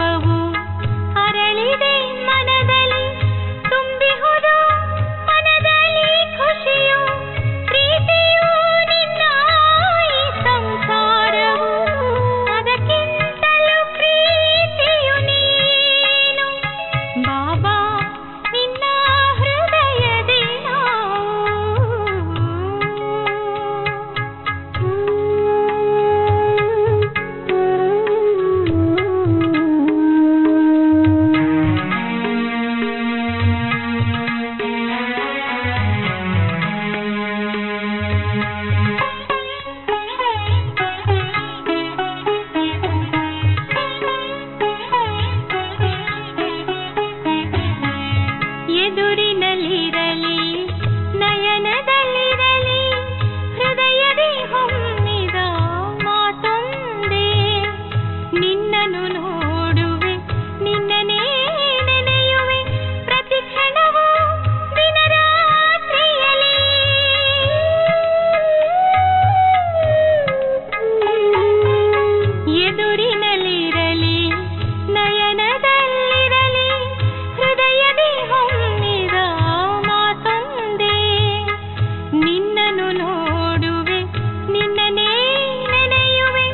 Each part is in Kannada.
ದೀಪವು ಅರಳಿದೆ ಮನದಲ್ಲಿ, ತುಂಬಿಹುದು ಮನದಲ್ಲಿ ಖುಷಿಯು, ಪ್ರೀತಿಯು ನಿನ್ನ ಈ ಸಂಸಾರವು, ಅದಕ್ಕಿಂತಲೂ ಪ್ರೀತಿಯು ನೀನು ಬಾಬಾ, ನಿನ್ನ ಹೃದಯದಿ ಎದುರಿನಲ್ಲಿರಲಿ ನಯನದಲ್ಲಿರಲಿ ಹೃದಯದಿ ಹೊಮ್ಮಿದ ಮಾತೊಂದೇ, ನಿನ್ನನ್ನು ನೋಡುವೆ ನಿನ್ನನೇ ನೆನೆಯುವೆ ಪ್ರತಿ ಕ್ಷಣವೂ ದಿನರಾತ್ರಿಯಲಿ. ಎದುರಿನಲ್ಲಿರಲಿ ನಯನದಲ್ಲಿರಲಿ ಹೃದಯದಿ ಹೊಮ್ಮಿದ ಮಾತೊಂದೇ, ನಿನ್ನನ್ನು ನೋಡುವೆ ನಿನ್ನನೇ ನೆನೆಯುವೆ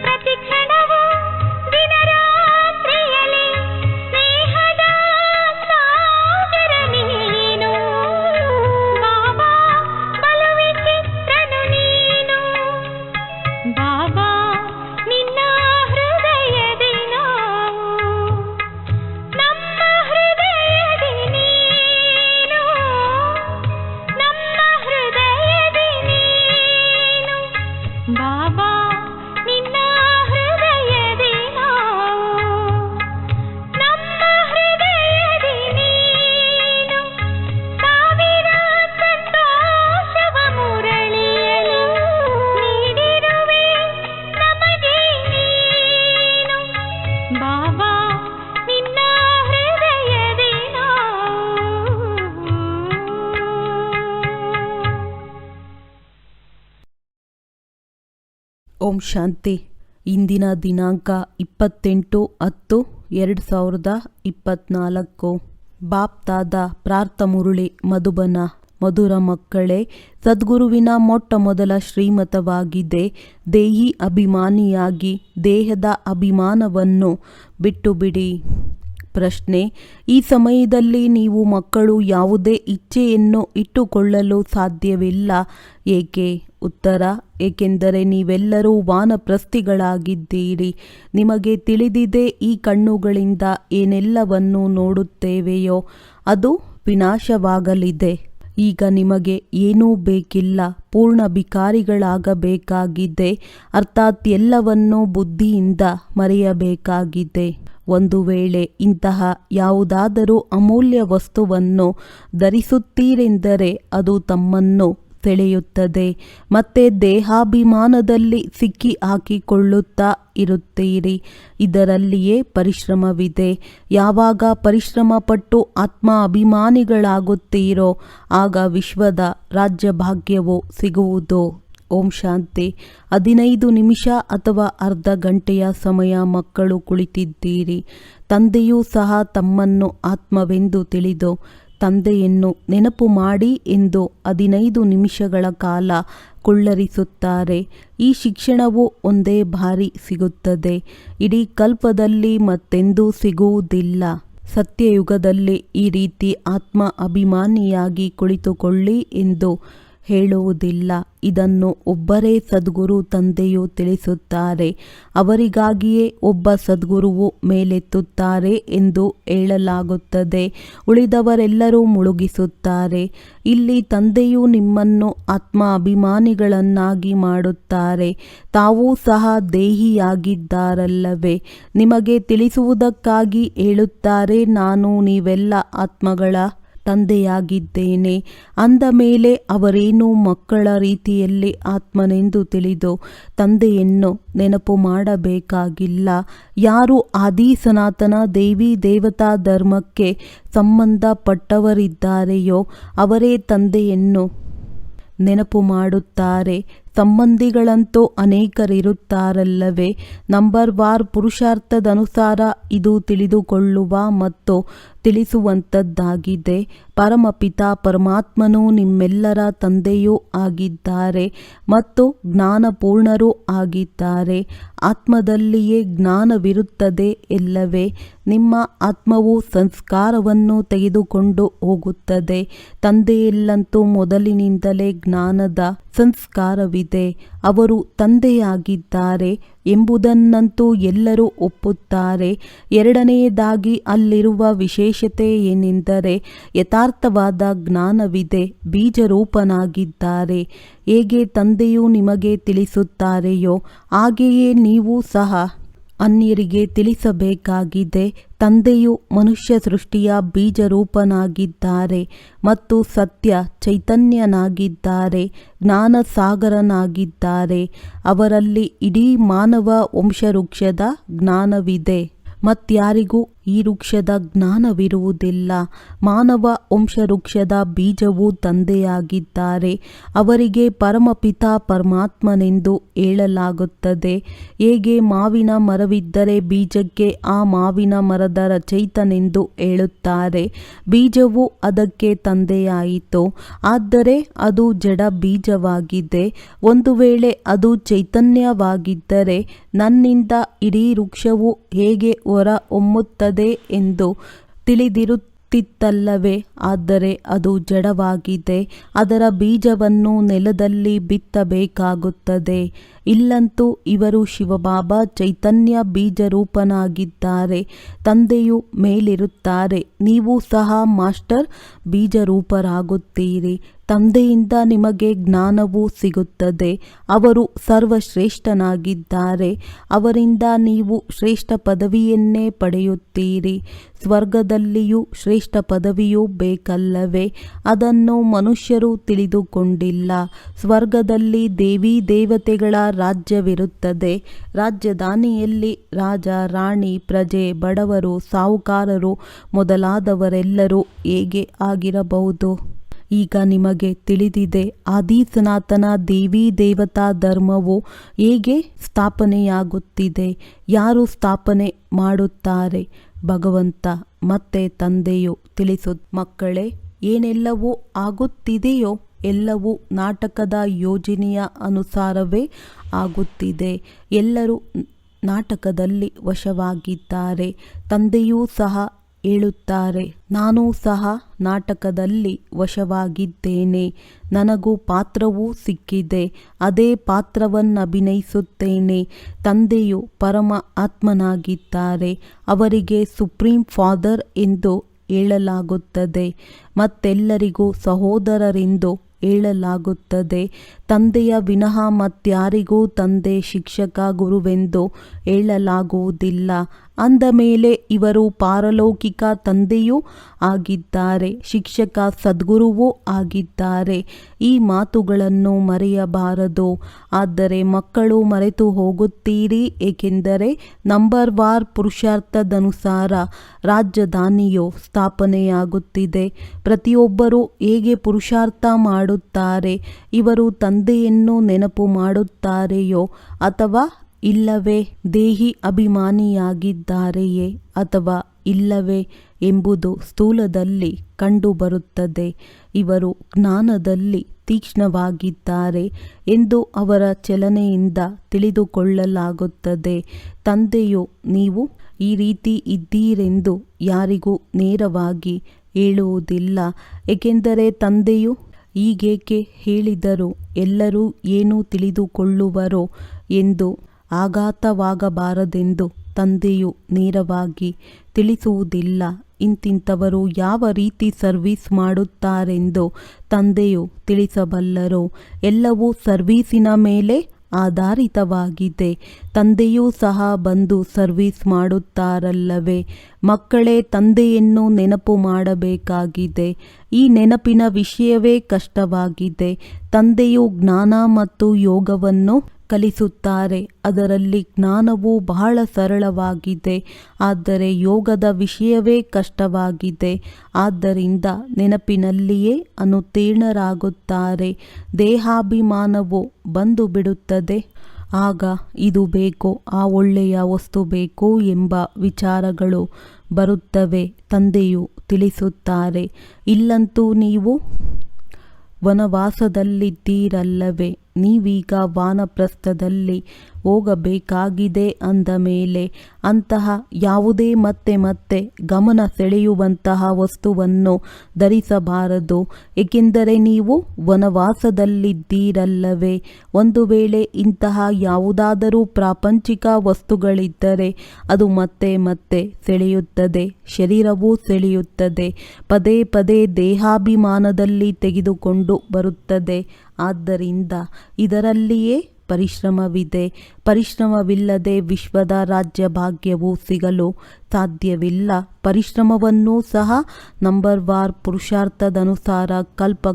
ಪ್ರತಿ ಕ್ಷಣವೂ ದಿನರಾತ್ರಿಯಲಿ. ಸ್ನೇಹದ ಸಾಗರ ನೀನು ಬಾಬಾ, ಬಲು ವಿಚಿತ್ರನು ನೀನು ಬಾಬಾ, ನಿನ್ನ ಹೃದಯದಿ ನಾವು, ನಮ್ಮ ಹೃದಯದಿ ನೀನು, ನಮ್ಮ ಹೃದಯದಿ ನೀನು ಬಾಬಾ, ನಿನ್ನ ಹೃದಯದಿ ನಾವು, ನಮ್ಮ ಹೃದಯದಿ ನೀನು. ಸಾವಿರ ಸಂತೋಷವ ಮುರಳಿಯಲು ನೀಡಿರುವೆ ನಮಗೆ ನೀನು ಬಾಬಾ, ನಿನ್ನ ಹೃದಯದಿ ನಾವು. ಓಂ ಶಾಂತಿ. ಇಂದಿನ ದಿನಾಂಕ 28/10/2024. ಬಾಪ್ ದಾದಾ ಪ್ರಾರ್ಥ ಮುರುಳಿ ಮಧುಬನ. ಮಧುರ ಮಕ್ಕಳೇ, ಸದ್ಗುರುವಿನ ಮೊಟ್ಟ ಮೊದಲ ಶ್ರೀಮತವಾಗಿದೆ, ದೇಹಿ ಅಭಿಮಾನಿಯಾಗಿ ದೇಹದ ಅಭಿಮಾನವನ್ನು ಬಿಟ್ಟು ಬಿಡಿ. ಪ್ರಶ್ನೆ: ಈ ಸಮಯದಲ್ಲಿ ನೀವು ಮಕ್ಕಳು ಯಾವುದೇ ಇಚ್ಛೆಯನ್ನು ಇಟ್ಟುಕೊಳ್ಳಲು ಸಾಧ್ಯವಿಲ್ಲ, ಏಕೆ? ಉತ್ತರ: ಏಕೆಂದರೆ ನೀವೆಲ್ಲರೂ ವಾನಪ್ರಸ್ಥಿಗಳಾಗಿದ್ದೀರಿ. ನಿಮಗೆ ತಿಳಿದಿದೆ, ಈ ಕಣ್ಣುಗಳಿಂದ ಏನೆಲ್ಲವನ್ನು ನೋಡುತ್ತೇವೆಯೋ ಅದು ವಿನಾಶವಾಗಲಿದೆ. ಈಗ ನಿಮಗೆ ಏನೂ ಬೇಕಿಲ್ಲ, ಪೂರ್ಣ ಭಿಕಾರಿಗಳಾಗಬೇಕಾಗಿದೆ, ಅರ್ಥಾತ್ ಎಲ್ಲವನ್ನೂ ಬುದ್ಧಿಯಿಂದ ಮರೆಯಬೇಕಾಗಿದೆ. ಒಂದು ವೇಳೆ ಇಂತಹ ಯಾವುದಾದರೂ ಅಮೂಲ್ಯ ವಸ್ತುವನ್ನು ಧರಿಸುತ್ತೀರೆಂದರೆ ಅದು ತಮ್ಮನ್ನು ಸೆಳೆಯುತ್ತದೆ. ಮತ್ತೆ ದೇಹಾಭಿಮಾನದಲ್ಲಿ ಸಿಕ್ಕಿ ಹಾಕಿಕೊಳ್ಳುತ್ತಾ ಇರುತ್ತೀರಿ. ಇದರಲ್ಲಿಯೇ ಪರಿಶ್ರಮವಿದೆ. ಯಾವಾಗ ಪರಿಶ್ರಮಪಟ್ಟು ಆತ್ಮ ಅಭಿಮಾನಿಗಳಾಗುತ್ತೀರೋ ಆಗ ವಿಶ್ವದ ರಾಜ್ಯಭಾಗ್ಯವು ಸಿಗುವುದು. ಓಂ ಶಾಂತಿ. 15 ನಿಮಿಷ ಅಥವಾ ಅರ್ಧ ಗಂಟೆಯ ಸಮಯ ಮಕ್ಕಳು ಕುಳಿತಿದ್ದೀರಿ. ತಂದೆಯೂ ಸಹ ತಮ್ಮನ್ನು ಆತ್ಮವೆಂದು ತಿಳಿದು ತಂದೆಯನ್ನು ನೆನಪು ಮಾಡಿ ಎಂದು 15 ನಿಮಿಷಗಳ ಕಾಲ ಕುಳ್ಳರಿಸುತ್ತಾರೆ. ಈ ಶಿಕ್ಷಣವು ಒಂದೇ ಬಾರಿ ಸಿಗುತ್ತದೆ, ಇಡೀ ಕಲ್ಪದಲ್ಲಿ ಮತ್ತೆಂದೂ ಸಿಗುವುದಿಲ್ಲ. ಸತ್ಯಯುಗದಲ್ಲಿ ಈ ರೀತಿ ಆತ್ಮ ಅಭಿಮಾನಿಯಾಗಿ ಕುಳಿತುಕೊಳ್ಳಿ ಎಂದು ಹೇಳುವುದಿಲ್ಲ. ಇದನ್ನು ಒಬ್ಬರೇ ಸದ್ಗುರು ತಂದೆಯು ತಿಳಿಸುತ್ತಾರೆ. ಅವರಿಗಾಗಿಯೇ ಒಬ್ಬ ಸದ್ಗುರುವು ಮೇಲೆತ್ತುತ್ತಾರೆ ಎಂದು ಹೇಳಲಾಗುತ್ತದೆ. ಉಳಿದವರೆಲ್ಲರೂ ಮುಳುಗಿಸುತ್ತಾರೆ. ಇಲ್ಲಿ ತಂದೆಯು ನಿಮ್ಮನ್ನು ಆತ್ಮ ಅಭಿಮಾನಿಗಳನ್ನಾಗಿ ಮಾಡುತ್ತಾರೆ. ತಾವೂ ಸಹ ದೇಹಿಯಾಗಿದ್ದಾರಲ್ಲವೇ? ನಿಮಗೆ ತಿಳಿಸುವುದಕ್ಕಾಗಿ ಹೇಳುತ್ತಾರೆ, ನಾನು ನೀವೆಲ್ಲ ಆತ್ಮಗಳ ತಂದೆಯಾಗಿದ್ದೇನೆ. ಅಂದ ಮೇಲೆ ಅವರೇನು ಮಕ್ಕಳ ರೀತಿಯಲ್ಲಿ ಆತ್ಮನೆಂದು ತಿಳಿದು ತಂದೆಯನ್ನು ನೆನಪು ಮಾಡಬೇಕಾಗಿಲ್ಲ. ಯಾರು ಆದಿ ಸನಾತನ ದೇವಿ ದೇವತಾ ಧರ್ಮಕ್ಕೆ ಸಂಬಂಧಪಟ್ಟವರಿದ್ದಾರೆಯೋ ಅವರೇ ತಂದೆಯನ್ನು ನೆನಪು ಮಾಡುತ್ತಾರೆ. ಸಂಬಂಧಿಗಳಂತೂ ಅನೇಕರಿರುತ್ತಾರಲ್ಲವೇ. ನಂಬರ್ ವಾರ್ ಪುರುಷಾರ್ಥದನುಸಾರ ಇದು ತಿಳಿದುಕೊಳ್ಳುವ ಮತ್ತು ತಿಳಿಸುವಂಥದ್ದಾಗಿದೆ. ಪರಮಪಿತ ಪರಮಾತ್ಮನು ನಿಮ್ಮೆಲ್ಲರ ತಂದೆಯೂ ಆಗಿದ್ದಾರೆ ಮತ್ತು ಜ್ಞಾನಪೂರ್ಣರೂ ಆಗಿದ್ದಾರೆ. ಆತ್ಮದಲ್ಲಿಯೇ ಜ್ಞಾನವಿರುತ್ತದೆ ಎಲ್ಲವೇ. ನಿಮ್ಮ ಆತ್ಮವು ಸಂಸ್ಕಾರವನ್ನು ತೆಗೆದುಕೊಂಡು ಹೋಗುತ್ತದೆ. ತಂದೆಯಲ್ಲಂತೂ ಮೊದಲಿನಿಂದಲೇ ಜ್ಞಾನದ ಸಂಸ್ಕಾರವಿದೆ. ಅವರು ತಂದೆಯಾಗಿದ್ದಾರೆ ಎಂಬುದನ್ನಂತೂ ಎಲ್ಲರೂ ಒಪ್ಪುತ್ತಾರೆ. ಎರಡನೆಯದಾಗಿ ಅಲ್ಲಿರುವ ವಿಶೇಷತೆ ಏನೆಂದರೆ ಯಥಾರ್ಥವಾದ ಜ್ಞಾನವಿದೆ. ಬೀಜರೂಪನಾಗಿದ್ದಾರೆ. ಹೇಗೆ ತಂದೆಯು ನಿಮಗೆ ತಿಳಿಸುತ್ತಾರೆಯೋ ಹಾಗೆಯೇ ನೀವು ಸಹ ಅನ್ಯರಿಗೆ ತಿಳಿಸಬೇಕಾಗಿದೆ. ತಂದೆಯು ಮನುಷ್ಯ ಸೃಷ್ಟಿಯ ಬೀಜರೂಪನಾಗಿದ್ದಾರೆ ಮತ್ತು ಸತ್ಯ ಚೈತನ್ಯನಾಗಿದ್ದಾರೆ, ಜ್ಞಾನಸಾಗರನಾಗಿದ್ದಾರೆ. ಅವರಲ್ಲಿ ಇಡೀ ಮಾನವ ವಂಶವೃಕ್ಷದ ಜ್ಞಾನವಿದೆ. ಮತ್ಯಾರಿಗೂ ಈ ವೃಕ್ಷದ ಜ್ಞಾನವಿರುವುದಿಲ್ಲ. ಮಾನವ ವಂಶವೃಕ್ಷದ ಬೀಜವು ತಂದೆಯಾಗಿದ್ದಾರೆ. ಅವರಿಗೆ ಪರಮಪಿತ ಪರಮಾತ್ಮನೆಂದು ಹೇಳಲಾಗುತ್ತದೆ. ಹೇಗೆ ಮಾವಿನ ಮರವಿದ್ದರೆ ಬೀಜಕ್ಕೆ ಆ ಮಾವಿನ ಮರದ ರಚಯಿತನೆಂದು ಹೇಳುತ್ತಾರೆ. ಬೀಜವು ಅದಕ್ಕೆ ತಂದೆಯಾಯಿತು. ಆದರೆ ಅದು ಜಡ ಬೀಜವಾಗಿದೆ. ಒಂದು ವೇಳೆ ಅದು ಚೈತನ್ಯವಾಗಿದ್ದರೆ ನನ್ನಿಂದ ಇಡೀ ವೃಕ್ಷವು ಹೇಗೆ ಹೊರ ಹೊಮ್ಮುತ್ತದೆ ಎಂದು ತಿಳಿದಿರುತ್ತಿತ್ತಲ್ಲವೇ. ಆದರೆ ಅದು ಜಡವಾಗಿದೆ. ಅದರ ಬೀಜವನ್ನು ನೆಲದಲ್ಲಿ ಬಿತ್ತಬೇಕಾಗುತ್ತದೆ. ಇಲ್ಲಂತೂ ಇವರು ಶಿವಬಾಬಾ ಚೈತನ್ಯ ಬೀಜರೂಪನಾಗಿದ್ದಾರೆ. ತಂದೆಯು ಮೇಲಿರುತ್ತಾರೆ. ನೀವು ಸಹ ಮಾಸ್ಟರ್ ಬೀಜರೂಪರಾಗುತ್ತೀರಿ. ತಂದೆಯಿಂದ ನಿಮಗೆ ಜ್ಞಾನವೂ ಸಿಗುತ್ತದೆ. ಅವರು ಸರ್ವಶ್ರೇಷ್ಠನಾಗಿದ್ದಾರೆ. ಅವರಿಂದ ನೀವು ಶ್ರೇಷ್ಠ ಪದವಿಯನ್ನೇ ಪಡೆಯುತ್ತೀರಿ. ಸ್ವರ್ಗದಲ್ಲಿಯೂ ಶ್ರೇಷ್ಠ ಪದವಿಯೂ ಬೇಕಲ್ಲವೇ. ಅದನ್ನು ಮನುಷ್ಯರು ತಿಳಿದುಕೊಂಡಿಲ್ಲ. ಸ್ವರ್ಗದಲ್ಲಿ ದೇವಿ ದೇವತೆಗಳ ರಾಜ್ಯವಿರುತ್ತದೆ. ರಾಜಧಾನಿಯಲ್ಲಿ ರಾಜ, ರಾಣಿ, ಪ್ರಜೆ, ಬಡವರು, ಸಾಹುಕಾರರು ಮೊದಲಾದವರೆಲ್ಲರೂ ಹೇಗೆ ಆಗಿರಬಹುದು? ಈಗ ನಿಮಗೆ ತಿಳಿದಿದೆ ಆದಿ ಸನಾತನ ದೇವಿ ದೇವತಾ ಧರ್ಮವು ಹೇಗೆ ಸ್ಥಾಪನೆಯಾಗುತ್ತಿದೆ. ಯಾರು ಸ್ಥಾಪನೆ ಮಾಡುತ್ತಾರೆ? ಭಗವಂತ ಮತ್ತೆ ತಂದೆಯು ಮಕ್ಕಳೇ, ಏನೆಲ್ಲವೂ ಆಗುತ್ತಿದೆಯೋ ಎಲ್ಲವೂ ನಾಟಕದ ಯೋಜನೆಯ ಅನುಸಾರವೇ ಆಗುತ್ತಿದೆ. ಎಲ್ಲರೂ ನಾಟಕದಲ್ಲಿ ವಶವಾಗಿದ್ದಾರೆ. ತಂದೆಯೂ ಸಹ ಹೇಳುತ್ತಾರೆ, ನಾನು ಸಹ ನಾಟಕದಲ್ಲಿ ವಶವಾಗಿದ್ದೇನೆ. ನನಗೂ ಪಾತ್ರವೂ ಸಿಕ್ಕಿದೆ. ಅದೇ ಪಾತ್ರವನ್ನಭಿನಯಿಸುತ್ತೇನೆ. ತಂದೆಯು ಪರಮ ಆತ್ಮನಾಗಿದ್ದಾರೆ. ಅವರಿಗೆ ಸುಪ್ರೀಂ ಫಾದರ್ ಎಂದು ಹೇಳಲಾಗುತ್ತದೆ. ಮತ್ತೆಲ್ಲರಿಗೂ ಸಹೋದರರೆಂದು ಹೇಳಲಾಗುತ್ತದೆ. ತಂದೆಯ ವಿನಃ ಮತ್ಯಾರಿಗೂ ತಂದೆ, ಶಿಕ್ಷಕ, ಗುರುವೆಂದು ಹೇಳಲಾಗುವುದಿಲ್ಲ. ಅಂದ ಮೇಲೆ ಇವರು ಪಾರಲೌಕಿಕ ತಂದೆಯೂ ಆಗಿದ್ದಾರೆ, ಶಿಕ್ಷಕ ಸದ್ಗುರುವೂ ಆಗಿದ್ದಾರೆ. ಈ ಮಾತುಗಳನ್ನು ಮರೆಯಬಾರದು. ಆದರೆ ಮಕ್ಕಳು ಮರೆತು ಹೋಗುತ್ತೀರಿ. ಏಕೆಂದರೆ ನಂಬರ್ ವಾರ್ ಪುರುಷಾರ್ಥದನುಸಾರ ರಾಜಧಾನಿಯು ಸ್ಥಾಪನೆಯಾಗುತ್ತಿದೆ. ಪ್ರತಿಯೊಬ್ಬರೂ ಹೇಗೆ ಪುರುಷಾರ್ಥ ಮಾಡುತ್ತಾರೆ? ಇವರು ತಂದೆಯನ್ನು ನೆನಪು ಮಾಡುತ್ತಾರೆಯೋ ಅಥವಾ ಇಲ್ಲವೇ? ದೇಹಿ ಅಭಿಮಾನಿಯಾಗಿದ್ದಾರೆಯೇ ಅಥವಾ ಇಲ್ಲವೇ ಎಂಬುದು ಸ್ಥೂಲದಲ್ಲಿ ಕಂಡುಬರುತ್ತದೆ. ಇವರು ಜ್ಞಾನದಲ್ಲಿ ತೀಕ್ಷ್ಣವಾಗಿದ್ದಾರೆ ಎಂದು ಅವರ ಚಲನೆಯಿಂದ ತಿಳಿದುಕೊಳ್ಳಲಾಗುತ್ತದೆ. ತಂದೆಯು ನೀವು ಈ ರೀತಿ ಇದ್ದೀರೆಂದು ಯಾರಿಗೂ ನೇರವಾಗಿ ಹೇಳುವುದಿಲ್ಲ. ಏಕೆಂದರೆ ತಂದೆಯು ಹೀಗೇಕೆ ಹೇಳಿದರು, ಎಲ್ಲರೂ ಏನು ತಿಳಿದುಕೊಳ್ಳುವರೋ ಎಂದು ಆಘಾತವಾಗಬಾರದೆಂದು ತಂದೆಯು ನೇರವಾಗಿ ತಿಳಿಸುವುದಿಲ್ಲ. ಇಂತಿಂಥವರು ಯಾವ ರೀತಿ ಸರ್ವೀಸ್ ಮಾಡುತ್ತಾರೆಂದು ತಂದೆಯು ತಿಳಿಸಬಲ್ಲರು. ಎಲ್ಲವೂ ಸರ್ವೀಸಿನ ಮೇಲೆ ಆಧಾರಿತವಾಗಿದೆ. ತಂದೆಯೂ ಸಹ ಬಂದು ಸರ್ವೀಸ್ ಮಾಡುತ್ತಾರಲ್ಲವೇ. ಮಕ್ಕಳೇ ತಂದೆಯನ್ನು ನೆನಪು ಮಾಡಬೇಕಾಗಿದೆ. ಈ ನೆನಪಿನ ವಿಷಯವೇ ಕಷ್ಟವಾಗಿದೆ. ತಂದೆಯು ಜ್ಞಾನ ಮತ್ತು ಯೋಗವನ್ನು ಕಲಿಸುತ್ತಾರೆ. ಅದರಲ್ಲಿ ಜ್ಞಾನವು ಬಹಳ ಸರಳವಾಗಿದೆ, ಆದರೆ ಯೋಗದ ವಿಷಯವೇ ಕಷ್ಟವಾಗಿದೆ. ಆದ್ದರಿಂದ ನೆನಪಿನಲ್ಲಿಯೇ ಅನುತ್ತೀರ್ಣರಾಗುತ್ತಾರೆ. ದೇಹಾಭಿಮಾನವು ಬಂದು ಬಿಡುತ್ತದೆ. ಆಗ ಇದು ಬೇಕು, ಆ ಒಳ್ಳೆಯ ವಸ್ತು ಬೇಕು ಎಂಬ ವಿಚಾರಗಳು ಬರುತ್ತವೆ. ತಂದೆಯು ತಿಳಿಸುತ್ತಾರೆ, ಇಲ್ಲಂತೂ ನೀವು ವನವಾಸದಲ್ಲಿದ್ದೀರಲ್ಲವೇ, ನೀವೀಗ ವಾನಪ್ರಸ್ಥದಲ್ಲಿ ಹೋಗಬೇಕಾಗಿದೆ ಅಂದ ಮೇಲೆ ಅಂತಹ ಯಾವುದೇ ಮತ್ತೆ ಮತ್ತೆ ಗಮನ ಸೆಳೆಯುವಂತಹ ವಸ್ತುವನ್ನು ಧರಿಸಬಾರದು. ಏಕೆಂದರೆ ನೀವು ವನವಾಸದಲ್ಲಿದ್ದೀರಲ್ಲವೇ. ಒಂದು ವೇಳೆ ಇಂತಹ ಯಾವುದಾದರೂ ಪ್ರಾಪಂಚಿಕ ವಸ್ತುಗಳಿದ್ದರೆ ಅದು ಮತ್ತೆ ಮತ್ತೆ ಸೆಳೆಯುತ್ತದೆ, ಶರೀರವೂ ಸೆಳೆಯುತ್ತದೆ, ಪದೇ ಪದೇ ದೇಹಾಭಿಮಾನದಲ್ಲಿ ತೆಗೆದುಕೊಂಡು ಬರುತ್ತದೆ. ಆದ್ದರಿಂದ ಇದರಲ್ಲಿಯೇ ಪರಿಶ್ರಮವಿದೆ. ಪರಿಶ್ರಮವಿಲ್ಲದೆ ವಿಶ್ವದ ರಾಜ್ಯ ಭಾಗ್ಯವು ಸಿಗಲು ಸಾಧ್ಯವಿಲ್ಲ. ಪರಿಶ್ರಮವನ್ನೂ ಸಹ ನಂಬರ್ವಾರ್ ಪುರುಷಾರ್ಥದನುಸಾರ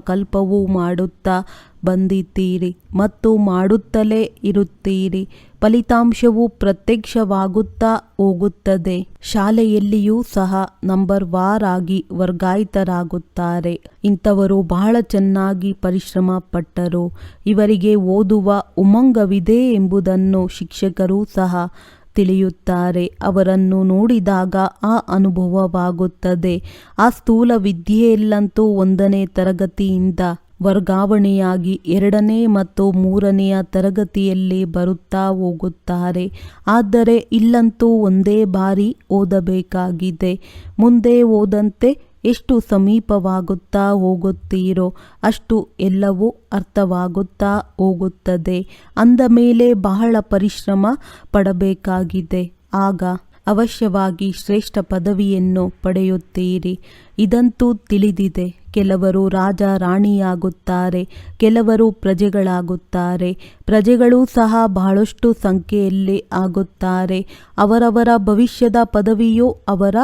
ಕಲ್ಪವೂ ಮಾಡುತ್ತಾ ಬಂದಿದ್ದೀರಿ ಮತ್ತು ಮಾಡುತ್ತಲೇ ಇರುತ್ತೀರಿ. ಫಲಿತಾಂಶವು ಪ್ರತ್ಯಕ್ಷವಾಗುತ್ತಾ ಹೋಗುತ್ತದೆ. ಶಾಲೆಯಲ್ಲಿಯೂ ಸಹ ನಂಬರ್ವಾರ್ ಆಗಿ ವರ್ಗಾಯಿತರಾಗುತ್ತಾರೆ. ಇಂಥವರು ಬಹಳ ಚೆನ್ನಾಗಿ ಪರಿಶ್ರಮ ಪಟ್ಟರು, ಇವರಿಗೆ ಓದುವ ಉಮಂಗವಿದೆ ಎಂಬುದನ್ನು ಶಿಕ್ಷಕರೂ ಸಹ ತಿಳಿಯುತ್ತಾರೆ. ಅವರನ್ನು ನೋಡಿದಾಗ ಆ ಅನುಭವವಾಗುತ್ತದೆ. ಆ ಸ್ಥೂಲ ವಿದ್ಯೆಯಲ್ಲಂತೂ 1ನೇ ತರಗತಿಯಿಂದ ವರ್ಗಾವಣೆಯಾಗಿ 2ನೇ ಮತ್ತು 3ನೆಯ ತರಗತಿಯಲ್ಲಿ ಬರುತ್ತಾ ಹೋಗುತ್ತಾರೆ. ಆದರೆ ಇಲ್ಲಂತೂ ಒಂದೇ ಬಾರಿ ಓದಬೇಕಾಗಿದೆ. ಮುಂದೆ ಓದಂತೆ ಎಷ್ಟು ಸಮೀಪವಾಗುತ್ತಾ ಹೋಗುತ್ತೀರೋ ಅಷ್ಟು ಎಲ್ಲವೂ ಅರ್ಥವಾಗುತ್ತಾ ಹೋಗುತ್ತದೆ. ಅಂದ ಮೇಲೆ ಬಹಳ ಪರಿಶ್ರಮ ಪಡಬೇಕಾಗಿದೆ. ಆಗ ಅವಶ್ಯವಾಗಿ ಶ್ರೇಷ್ಠ ಪದವಿಯನ್ನು ಪಡೆಯುತ್ತೀರಿ. ಇದಂತೂ ತಿಳಿದಿದೆ. ಕೆಲವರು ರಾಜ ರಾಣಿಯಾಗುತ್ತಾರೆ, ಕೆಲವರು ಪ್ರಜೆಗಳಾಗುತ್ತಾರೆ. ಪ್ರಜೆಗಳೂ ಸಹ ಬಹಳಷ್ಟು ಸಂಖ್ಯೆಯಲ್ಲಿ ಆಗುತ್ತಾರೆ. ಅವರವರ ಭವಿಷ್ಯದ ಪದವಿಯು ಅವರ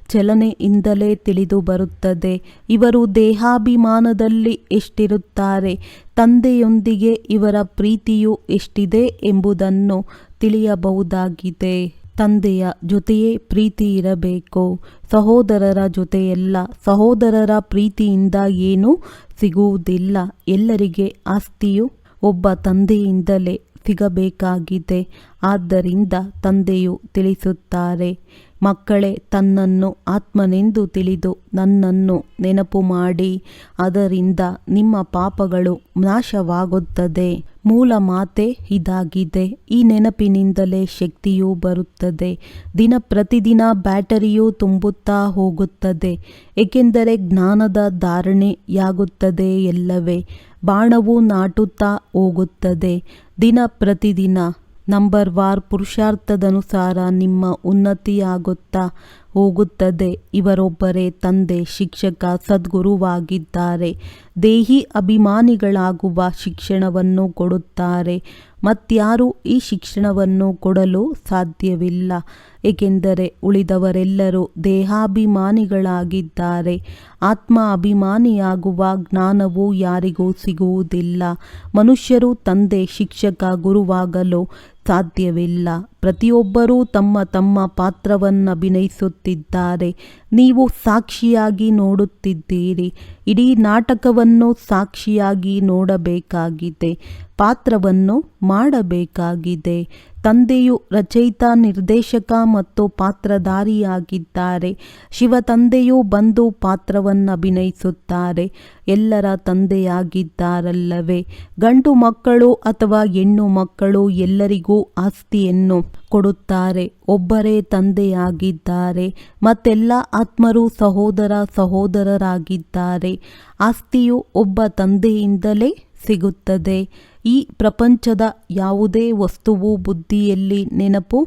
ಚಲನೆಯಿಂದಲೇ ತಿಳಿದು ಬರುತ್ತದೆ. ಇವರು ದೇಹಾಭಿಮಾನದಲ್ಲಿ ಎಷ್ಟಿರುತ್ತಾರೆ, ತಂದೆಯೊಂದಿಗೆ ಇವರ ಪ್ರೀತಿಯು ಎಷ್ಟಿದೆ ಎಂಬುದನ್ನು ತಿಳಿಯಬಹುದಾಗಿದೆ. ತಂದೆಯ ಜೊತೆಯೇ ಪ್ರೀತಿ ಇರಬೇಕು, ಸಹೋದರರ ಜೊತೆಯಲ್ಲ. ಸಹೋದರರ ಪ್ರೀತಿಯಿಂದ ಏನೂ ಸಿಗುವುದಿಲ್ಲ. ಎಲ್ಲರಿಗೆ ಆಸ್ತಿಯು ಒಬ್ಬ ತಂದೆಯಿಂದಲೇ ಸಿಗಬೇಕಾಗಿದೆ. ಆದ್ದರಿಂದ ತಂದೆಯು ತಿಳಿಸುತ್ತಾರೆ, ಮಕ್ಕಳೇ, ತನ್ನನ್ನು ಆತ್ಮನೆಂದು ತಿಳಿದು ನನ್ನನ್ನು ನೆನಪು ಮಾಡಿ, ಅದರಿಂದ ನಿಮ್ಮ ಪಾಪಗಳು ನಾಶವಾಗುತ್ತದೆ. ಮೂಲ ಮಾತೆ ಇದಾಗಿದೆ. ಈ ನೆನಪಿನಿಂದಲೇ ಶಕ್ತಿಯೂ ಬರುತ್ತದೆ. ದಿನ ಪ್ರತಿದಿನ ಬ್ಯಾಟರಿಯು ತುಂಬುತ್ತಾ ಹೋಗುತ್ತದೆ. ಏಕೆಂದರೆ ಜ್ಞಾನದ ಧಾರಣೆಯಾಗುತ್ತದೆ ಎಲ್ಲವೇ. ಬಾಣವು ನಾಟುತ್ತಾ ಹೋಗುತ್ತದೆ. ದಿನ ಪ್ರತಿದಿನ ನಂಬರ್ವಾರ್ ಪುರುಷಾರ್ಥದನುಸಾರ ನಿಮ್ಮ ಉನ್ನತಿಯಾಗುತ್ತಾ ಹೋಗುತ್ತದೆ. ಇವರೊಬ್ಬರೇ ತಂದೆ, ಶಿಕ್ಷಕ, ಸದ್ಗುರುವಾಗಿದ್ದಾರೆ. ದೇಹಿ ಅಭಿಮಾನಿಗಳಾಗುವ ಶಿಕ್ಷಣವನ್ನು ಕೊಡುತ್ತಾರೆ. ಮತ್ಯಾರೂ ಈ ಶಿಕ್ಷಣವನ್ನು ಕೊಡಲು ಸಾಧ್ಯವಿಲ್ಲ. ಏಕೆಂದರೆ ಉಳಿದವರೆಲ್ಲರೂ ದೇಹಾಭಿಮಾನಿಗಳಾಗಿದ್ದಾರೆ. ಆತ್ಮ ಅಭಿಮಾನಿಯಾಗುವ ಜ್ಞಾನವು ಯಾರಿಗೂ ಸಿಗುವುದಿಲ್ಲ. ಮನುಷ್ಯರು ತಂದೆ, ಶಿಕ್ಷಕ, ಗುರುವಾಗಲು ಸಾಧ್ಯವಿಲ್ಲ. ಪ್ರತಿಯೊಬ್ಬರೂ ತಮ್ಮ ತಮ್ಮ ಪಾತ್ರವನ್ನಭಿನಯಿಸುತ್ತಿದ್ದಾರೆ. ನೀವು ಸಾಕ್ಷಿಯಾಗಿ ನೋಡುತ್ತಿದ್ದೀರಿ. ಇಡೀ ನಾಟಕವನ್ನು ಸಾಕ್ಷಿಯಾಗಿ ನೋಡಬೇಕಾಗಿದೆ, ಪಾತ್ರವನ್ನು ಮಾಡಬೇಕಾಗಿದೆ. ತಂದೆಯು ರಚಯಿತ, ನಿರ್ದೇಶಕ ಮತ್ತು ಪಾತ್ರಧಾರಿಯಾಗಿದ್ದಾರೆ. ಶಿವ ತಂದೆಯು ಬಂದು ಪಾತ್ರವನ್ನಭಿನಯಿಸುತ್ತಾರೆ. ಎಲ್ಲರ ತಂದೆಯಾಗಿದ್ದಾರಲ್ಲವೇ. ಗಂಡು ಮಕ್ಕಳು ಅಥವಾ ಹೆಣ್ಣು ಮಕ್ಕಳು ಎಲ್ಲರಿಗೂ ಆಸ್ತಿಯನ್ನು ಕೊಡುತ್ತಾರೆ. ಒಬ್ಬರೇ ತಂದೆಯಾಗಿದ್ದಾರೆ. ಮತ್ತೆಲ್ಲ ಆತ್ಮರು ಸಹೋದರರಾಗಿದ್ದಾರೆ. ಆಸ್ತಿಯು ಒಬ್ಬ ತಂದೆಯಿಂದಲೇ ಸಿಗುತ್ತದೆ. ಈ ಪ್ರಪಂಚದ ಯಾವುದೇ ವಸ್ತುವು ಬುದ್ಧಿಯಲ್ಲಿ ನೆನಪು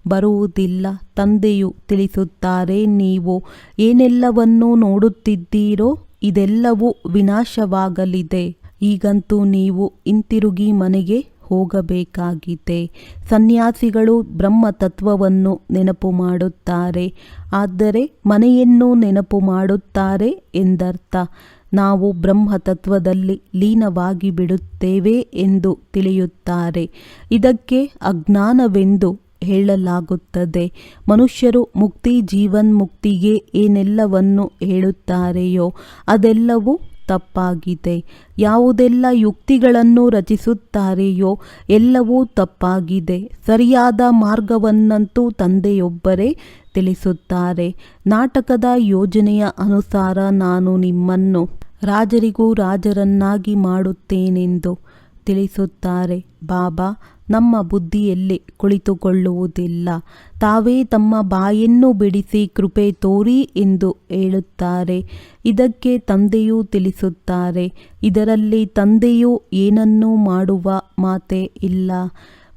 ಬರುವುದಿಲ್ಲ. ತಂದೆಯು ತಿಳಿಸುತ್ತಾರೆ, ನೀವು ಏನೆಲ್ಲವನ್ನು ನೋಡುತ್ತಿದ್ದೀರೋ ಇದೆಲ್ಲವೂ ವಿನಾಶವಾಗಲಿದೆ. ಈಗಂತೂ ನೀವು ಹಿಂತಿರುಗಿ ಮನೆಗೆ ಹೋಗಬೇಕಾಗಿದೆ. ಸನ್ಯಾಸಿಗಳು ಬ್ರಹ್ಮತತ್ವವನ್ನು ನೆನಪು ಮಾಡುತ್ತಾರೆ, ಆದರೆ ಮನೆಯನ್ನು ನೆನಪು ಮಾಡುತ್ತಾರೆ ಎಂದರ್ಥ. ನಾವು ಬ್ರಹ್ಮತತ್ವದಲ್ಲಿ ಲೀನವಾಗಿ ಬಿಡುತ್ತೇವೆ ಎಂದು ತಿಳಿಯುತ್ತಾರೆ. ಇದಕ್ಕೆ ಅಜ್ಞಾನವೆಂದು ಹೇಳಲಾಗುತ್ತದೆ. ಮನುಷ್ಯರು ಮುಕ್ತಿ ಜೀವನ್ಮುಕ್ತಿಗೆ ಏನೆಲ್ಲವನ್ನು ಹೇಳುತ್ತಾರೆಯೋ ಅದೆಲ್ಲವೂ ತಪ್ಪಾಗಿದೆ. ಯಾವುದೆಲ್ಲ ಯುಕ್ತಿಗಳನ್ನು ರಚಿಸುತ್ತಾರೆಯೋ ಎಲ್ಲವೂ ತಪ್ಪಾಗಿದೆ. ಸರಿಯಾದ ಮಾರ್ಗವನ್ನಂತೂ ತಂದೆಯೊಬ್ಬರೇ ತಿಳಿಸುತ್ತಾರೆ. ನಾಟಕದ ಯೋಜನೆಯ ಅನುಸಾರ ನಾನು ನಿಮ್ಮನ್ನು ರಾಜರಿಗೂ ರಾಜರನ್ನಾಗಿ ಮಾಡುತ್ತೇನೆಂದು ತಿಳಿಸುತ್ತಾರೆ. ಬಾಬಾ ನಮ್ಮ ಬುದ್ಧಿಯಲ್ಲಿ ಕುಳಿತುಕೊಳ್ಳುವುದಿಲ್ಲ. ತಾವೇ ತಮ್ಮ ಬಾಯನ್ನು ಬಿಡಿಸಿ ಕೃಪೆ ತೋರಿ ಎಂದು ಹೇಳುತ್ತಾರೆ. ಇದಕ್ಕೆ ತಂದೆಯೂ ತಿಳಿಸುತ್ತಾರೆ. ಇದರಲ್ಲಿ ತಂದೆಯೂ ಏನನ್ನೂ ಮಾಡುವ ಮಾತೇ ಇಲ್ಲ.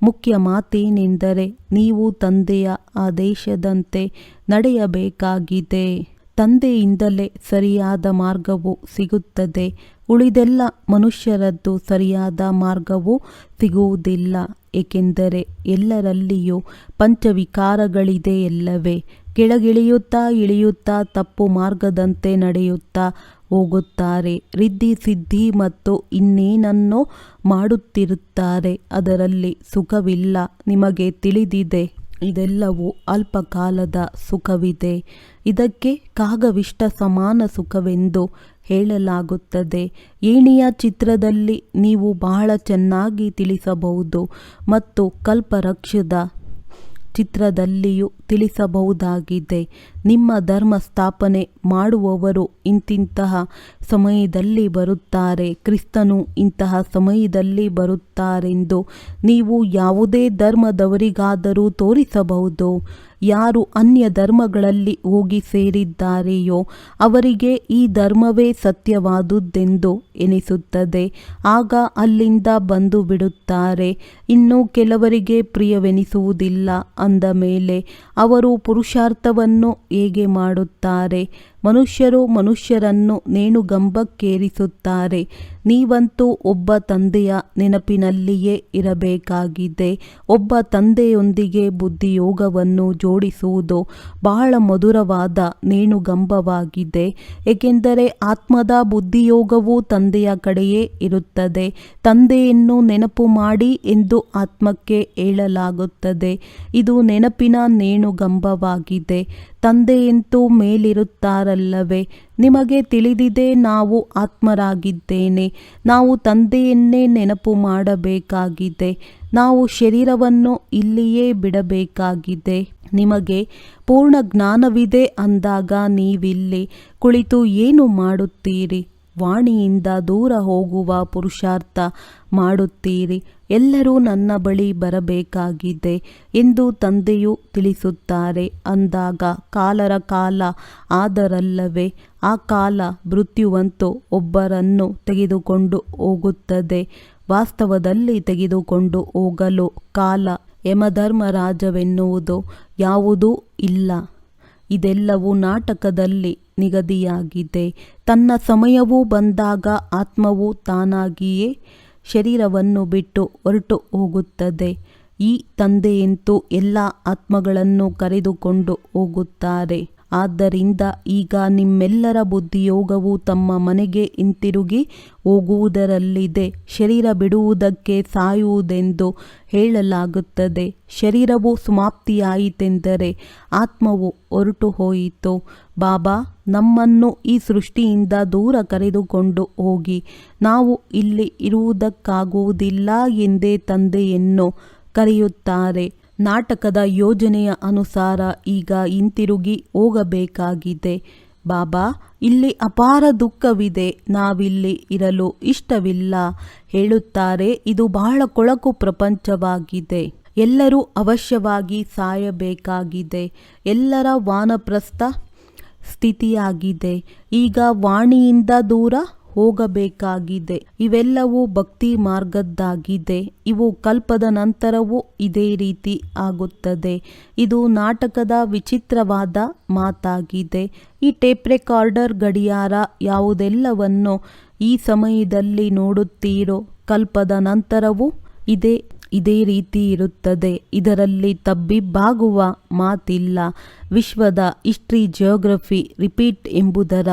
ಮುಖ್ಯ ಮಾತೇನೆಂದರೆ ನೀವು ತಂದೆಯ ಆದೇಶದಂತೆ ನಡೆಯಬೇಕಾಗಿದೆ. ತಂದೆಯಿಂದಲೇ ಸರಿಯಾದ ಮಾರ್ಗವು ಸಿಗುತ್ತದೆ. ಉಳಿದೆಲ್ಲ ಮನುಷ್ಯರದ್ದು ಸರಿಯಾದ ಮಾರ್ಗವು ಸಿಗುವುದಿಲ್ಲ. ಏಕೆಂದರೆ ಎಲ್ಲರಲ್ಲಿಯೂ ಪಂಚವಿಕಾರಗಳಿದೆಯಲ್ಲವೇ. ಕೆಳಗಿಳಿಯುತ್ತಾ ಇಳಿಯುತ್ತಾ ತಪ್ಪು ಮಾರ್ಗದಂತೆ ನಡೆಯುತ್ತಾ ಹೋಗುತ್ತಾರೆ. ರಿದ್ಧಿ ಸಿದ್ಧಿ ಮತ್ತು ಇನ್ನೇನನ್ನೋ ಮಾಡುತ್ತಿರುತ್ತಾರೆ. ಅದರಲ್ಲಿ ಸುಖವಿಲ್ಲ. ನಿಮಗೆ ತಿಳಿದಿದೆ, ಇದೆಲ್ಲವೂ ಅಲ್ಪಕಾಲದ ಸುಖವಿದೆ. ಇದಕ್ಕೆ ಕಾಗವಿಷ್ಟ ಸಮಾನ ಸುಖವೆಂದು ಹೇಳಲಾಗುತ್ತದೆ. ಏಣಿಯ ಚಿತ್ರದಲ್ಲಿ ನೀವು ಬಹಳ ಚೆನ್ನಾಗಿ ತಿಳಿಸಬಹುದು ಮತ್ತು ಕಲ್ಪವೃಕ್ಷದ ಚಿತ್ರದಲ್ಲಿಯೂ ತಿಳಿಸಬಹುದಾಗಿದೆ. ನಿಮ್ಮ ಧರ್ಮ ಸ್ಥಾಪನೆ ಮಾಡುವವರು ಇಂತಿಂತಹ ಸಮಯದಲ್ಲಿ ಬರುತ್ತಾರೆ, ಕ್ರಿಸ್ತನು ಇಂತಹ ಸಮಯದಲ್ಲಿ ಬರುತ್ತಾರೆಂದು ನೀವು ಯಾವುದೇ ಧರ್ಮದವರಿಗಾದರೂ ತೋರಿಸಬಹುದು. ಯಾರು ಅನ್ಯ ಧರ್ಮಗಳಲ್ಲಿ ಹೋಗಿ ಸೇರಿದ್ದಾರೆಯೋ ಅವರಿಗೆ ಈ ಧರ್ಮವೇ ಸತ್ಯವಾದುದೆಂದು ಎನಿಸುತ್ತದೆ. ಆಗ ಅಲ್ಲಿಂದ ಬಂದು ಬಿಡುತ್ತಾರೆ. ಇನ್ನು ಕೆಲವರಿಗೆ ಪ್ರಿಯವೆನಿಸುವುದಿಲ್ಲ ಅಂದ ಮೇಲೆ ಅವರು ಪುರುಷಾರ್ಥವನ್ನು ಹೇಗೆ ಮಾಡುತ್ತಾರೆ? ಮನುಷ್ಯರು ಮನುಷ್ಯರನ್ನು ನೇಣುಗಂಬಕ್ಕೇರಿಸುತ್ತಾರೆ. ನೀವಂತೂ ಒಬ್ಬ ತಂದೆಯ ನೆನಪಿನಲ್ಲಿಯೇ ಇರಬೇಕಾಗಿದೆ. ಒಬ್ಬ ತಂದೆಯೊಂದಿಗೆ ಬುದ್ಧಿಯೋಗವನ್ನು ಜೋಡಿಸುವುದು ಬಹಳ ಮಧುರವಾದ ನೇಣುಗಂಬವಾಗಿದೆ. ಏಕೆಂದರೆ ಆತ್ಮದ ಬುದ್ಧಿಯೋಗವು ತಂದೆಯ ಕಡೆಯೇ ಇರುತ್ತದೆ. ತಂದೆಯನ್ನು ನೆನಪು ಮಾಡಿ ಎಂದು ಆತ್ಮಕ್ಕೆ ಹೇಳಲಾಗುತ್ತದೆ. ಇದು ನೆನಪಿನ ನೇಣುಗಂಬವಾಗಿದೆ. ತಂದೆಯಂತೂ ಮೇಲಿರುತ್ತಾರಲ್ಲವೇ. ನಿಮಗೆ ತಿಳಿದಿದೆ, ನಾವು ಆತ್ಮರಾಗಿದ್ದೇನೆ. ನಾವು ತಂದೆಯನ್ನೇ ನೆನಪು ಮಾಡಬೇಕಾಗಿದೆ. ನಾವು ಶರೀರವನ್ನು ಇಲ್ಲಿಯೇ ಬಿಡಬೇಕಾಗಿದೆ. ನಿಮಗೆ ಪೂರ್ಣ ಜ್ಞಾನವಿದೆ ಅಂದಾಗ ನೀವಿಲ್ಲಿ ಕುಳಿತು ಏನು ಮಾಡುತ್ತೀರಿ? ವಾಣಿಯಿಂದ ದೂರ ಹೋಗುವ ಪುರುಷಾರ್ಥ ಮಾಡುತ್ತೀರಿ. ಎಲ್ಲರೂ ನನ್ನ ಬಳಿ ಬರಬೇಕಾಗಿದೆ ಎಂದು ತಂದೆಯು ತಿಳಿಸುತ್ತಾರೆ ಅಂದಾಗ ಕಾಲರ ಕಾಲ ಆದರಲ್ಲವೇ. ಆ ಕಾಲ ಮೃತ್ಯುವಂತೂ ಒಬ್ಬರನ್ನು ತೆಗೆದುಕೊಂಡು ಹೋಗುತ್ತದೆ. ವಾಸ್ತವದಲ್ಲಿ ತೆಗೆದುಕೊಂಡು ಹೋಗಲು ಕಾಲ ಯಮಧರ್ಮರಾಜವೆನ್ನುವುದು ಯಾವುದೂ ಇಲ್ಲ. ಇದೆಲ್ಲವೂ ನಾಟಕದಲ್ಲಿ ನಿಗದಿಯಾಗಿದೆ. ತನ್ನ ಸಮಯವು ಬಂದಾಗ ಆತ್ಮವು ತಾನಾಗಿಯೇ ಶರೀರವನ್ನು ಬಿಟ್ಟು ಹೊರಟು ಹೋಗುತ್ತದೆ. ಈ ತಂದೆಯಂತೂ ಎಲ್ಲ ಆತ್ಮಗಳನ್ನು ಕರೆದುಕೊಂಡು ಹೋಗುತ್ತಾರೆ. ಆದ್ದರಿಂದ ಈಗ ನಿಮ್ಮೆಲ್ಲರ ಬುದ್ಧಿಯೋಗವು ತಮ್ಮ ಮನೆಗೆ ಹಿಂತಿರುಗಿ ಹೋಗುವುದರಲ್ಲಿದೆ. ಶರೀರ ಬಿಡುವುದಕ್ಕೆ ಸಾಯುವುದೆಂದು ಹೇಳಲಾಗುತ್ತದೆ. ಶರೀರವು ಸಮಾಪ್ತಿಯಾಯಿತೆಂದರೆ ಆತ್ಮವು ಹೊರಟು ಹೋಯಿತು. ಬಾಬಾ ನಮ್ಮನ್ನು ಈ ಸೃಷ್ಟಿಯಿಂದ ದೂರ ಕರೆದುಕೊಂಡು ಹೋಗಿ ನಾವು ಇಲ್ಲಿ ಇರುವುದಕ್ಕಾಗುವುದಿಲ್ಲ ಎಂದೇ ತಂದೆಯನ್ನು ಕರೆಯುತ್ತಾರೆ. ನಾಟಕದ ಯೋಜನೆಯ ಅನುಸಾರ ಈಗ ಹಿಂತಿರುಗಿ ಹೋಗಬೇಕಾಗಿದೆ. ಬಾಬಾ, ಇಲ್ಲಿ ಅಪಾರ ದುಃಖವಿದೆ, ನಾವಿಲ್ಲಿ ಇರಲು ಇಷ್ಟವಿಲ್ಲ ಹೇಳುತ್ತಾರೆ. ಇದು ಬಹಳ ಕೊಳಕು ಪ್ರಪಂಚವಾಗಿದೆ. ಎಲ್ಲರೂ ಅವಶ್ಯವಾಗಿ ಸಾಯಬೇಕಾಗಿದೆ. ಎಲ್ಲರ ವಾನಪ್ರಸ್ಥ ಸ್ಥಿತಿಯಾಗಿದೆ. ಈಗ ವಾಣಿಯಿಂದ ದೂರ ಹೋಗಬೇಕಾಗಿದೆ. ಇವೆಲ್ಲವೂ ಭಕ್ತಿ ಮಾರ್ಗದ್ದಾಗಿದೆ. ಇವು ಕಲ್ಪದ ನಂತರವೂ ಇದೇ ರೀತಿ ಆಗುತ್ತದೆ. ಇದು ನಾಟಕದ ವಿಚಿತ್ರವಾದ ಮಾತಾಗಿದೆ. ಈ ಟೇಪ್ ರೆಕಾರ್ಡರ್, ಗಡಿಯಾರ ಯಾವುದೆಲ್ಲವನ್ನು ಈ ಸಮಯದಲ್ಲಿ ನೋಡುತ್ತೀರೋ ಕಲ್ಪದ ನಂತರವೂ ಇದೇ ರೀತಿ ಇರುತ್ತದೆ. ಇದರಲ್ಲಿ ತಬ್ಬಿಬ್ಬಾಗುವ ಮಾತಿಲ್ಲ. ವಿಶ್ವದ ಹಿಸ್ಟ್ರಿ, ಜಿಯೋಗ್ರಫಿ ರಿಪೀಟ್ ಎಂಬುದರ